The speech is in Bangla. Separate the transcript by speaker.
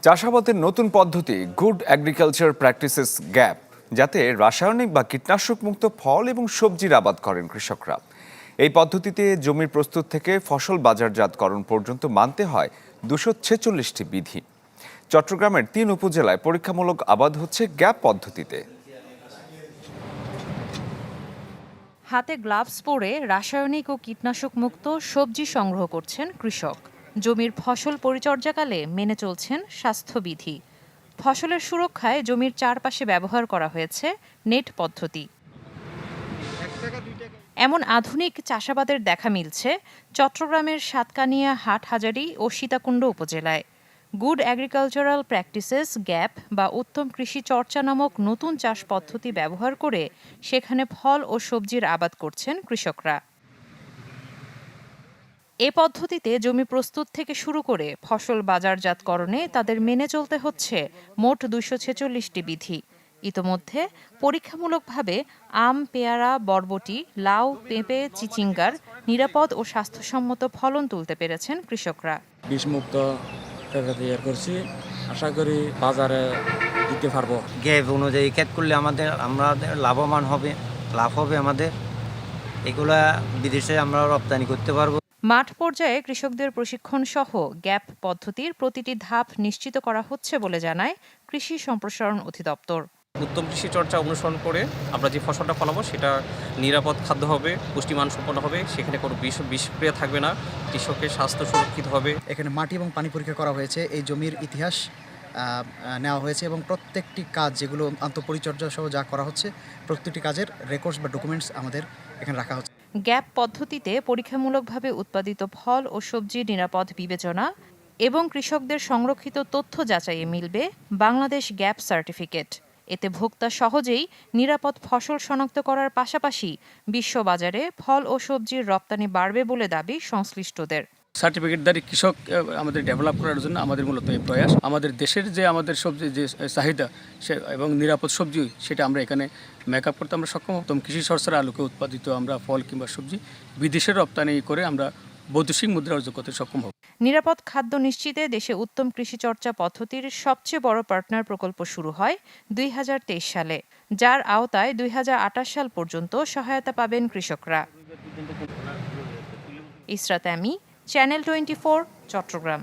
Speaker 1: চাষাবাদের নতুন পদ্ধতি গুড এগ্রিকালচার প্র্যাকটিসেস গ্যাপ, যাতে রাসায়নিক বা কীটনাশক মুক্ত ফল এবং সবজির আবাদ করেন কৃষকরা। এই পদ্ধতিতে জমির প্রস্তুত থেকে ফসল বাজারজাতকরণ পর্যন্ত মানতে হয় 246টি বিধি। চট্টগ্রামের 3 উপজেলায় পরীক্ষামূলক আবাদ হচ্ছে গ্যাপ পদ্ধতিতে।
Speaker 2: হাতে গ্লাভস পরে রাসায়নিক ও কীটনাশক মুক্ত সবজি সংগ্রহ করছেন কৃষক। জমির ফসল পরিচর্যাকালে মেনে চলছেন স্বাস্থ্যবিধি। ফসলের সুরক্ষায় জমির চারপাশে ব্যবহার করা হয়েছে নেট পদ্ধতি। এমন আধুনিক চাষাবাদের দেখা মিলছে চট্টগ্রামের সাতকানিয়া, হাটহাজারী ও সীতাকুণ্ড উপজেলায়। গুড এগ্রিকালচারাল প্র্যাকটিসেস গ্যাপ বা উত্তম কৃষি চর্চা নামক নতুন চাষ পদ্ধতি ব্যবহার করে সেখানে ফল ও সবজির আবাদ করছেন কৃষকরা। এ পদ্ধতিতে জমি প্রস্তুত থেকে শুরু করে ফসল বাজারজাতকরণে তাদের মেনে চলতে হচ্ছে মোট 246টি বিধি। ইতোমধ্যে পরীক্ষামূলকভাবে আম, পেয়ারা, বরবটি, লাউ, পেঁপে, চিচিঙ্গার নিরাপদ ও স্বাস্থ্যসম্মত ফলন তুলতে পেরেছেন কৃষকরা।
Speaker 3: বিষমুক্ত পেঁপে তৈরি করছি, আশা করি বাজারে দিতে পারবো।
Speaker 4: গ্যাপ অনুযায়ী ক্ষেত করলে আমাদের লাভবান হবে, লাভ হবে আমাদের। এগুলা বিদেশে আমরা রপ্তানি করতে পারবো।
Speaker 2: মাঠ পর্যায়ে কৃষকদের প্রশিক্ষণ সহ গ্যাপ পদ্ধতির প্রতিটি ধাপ নিশ্চিত করা হচ্ছে বলে জানায় কৃষি সম্প্রসারণ অধিদপ্তর।
Speaker 5: উত্তম কৃষি চর্চা অনুসরণ করে আমরা যে ফসলটা ফলাবো সেটা নিরাপদ খাদ্য হবে, পুষ্টিমান সম্পন্ন হবে, সেখানে কোনো বিষক্রিয়া থাকবে না, কৃষকের স্বাস্থ্য সুরক্ষিত হবে।
Speaker 6: এখানে মাটি এবং পানি পরীক্ষা করা হয়েছে, এই জমির ইতিহাস নেওয়া হয়েছে এবং প্রত্যেকটি কাজ যেগুলো আন্তঃপরিচর্যা সহ যা করা হচ্ছে প্রত্যেকটি কাজের রেকর্ডস বা ডকুমেন্টস আমাদের এখানে রাখা হচ্ছে।
Speaker 2: গ্যাপ পদ্ধতিতে পরীক্ষামূলকভাবে উৎপাদিত ফল ও সবজির নিরাপদ বিবেচনা এবং কৃষকদের সংরক্ষিত তথ্য যাচাইয়ে মিলবে বাংলাদেশ গ্যাপ সার্টিফিকেট। এতে ভোক্তা সহজেই নিরাপদ ফসল শনাক্ত করার পাশাপাশি বিশ্ববাজারে ফল ও সবজির রপ্তানি বাড়বে বলে দাবি সংশ্লিষ্টদের।
Speaker 3: সার্টিফিকেটধারী কৃষক আমাদের ডেভেলপ করার জন্য আমাদের মূলত এই প্রয়াস। আমাদের দেশের যে আমাদের সবজি যে চাহিদা সে এবং নিরাপদ সবজি সেটা আমরা এখানে মেকআপ করতে আমরা সক্ষম হতাম। কৃষি সরকারের আলোকে উৎপাদিত আমরা ফল কিংবা সবজি বিদেশে রপ্তানি করে আমরা বৈদেশিক মুদ্রা অর্জন করতে সক্ষম হব।
Speaker 2: নিরাপদ খাদ্য নিশ্চিতে দেশে উত্তম কৃষি চর্চা পদ্ধতির সবচেয়ে বড় পার্টনার প্রকল্প শুরু হয় 2023 সালে, যার আওতায় 2028 সাল পর্যন্ত সহায়তা পাবেন কৃষকরা। ইসরাত আমি, চ্যানেল 24, চট্টগ্রাম।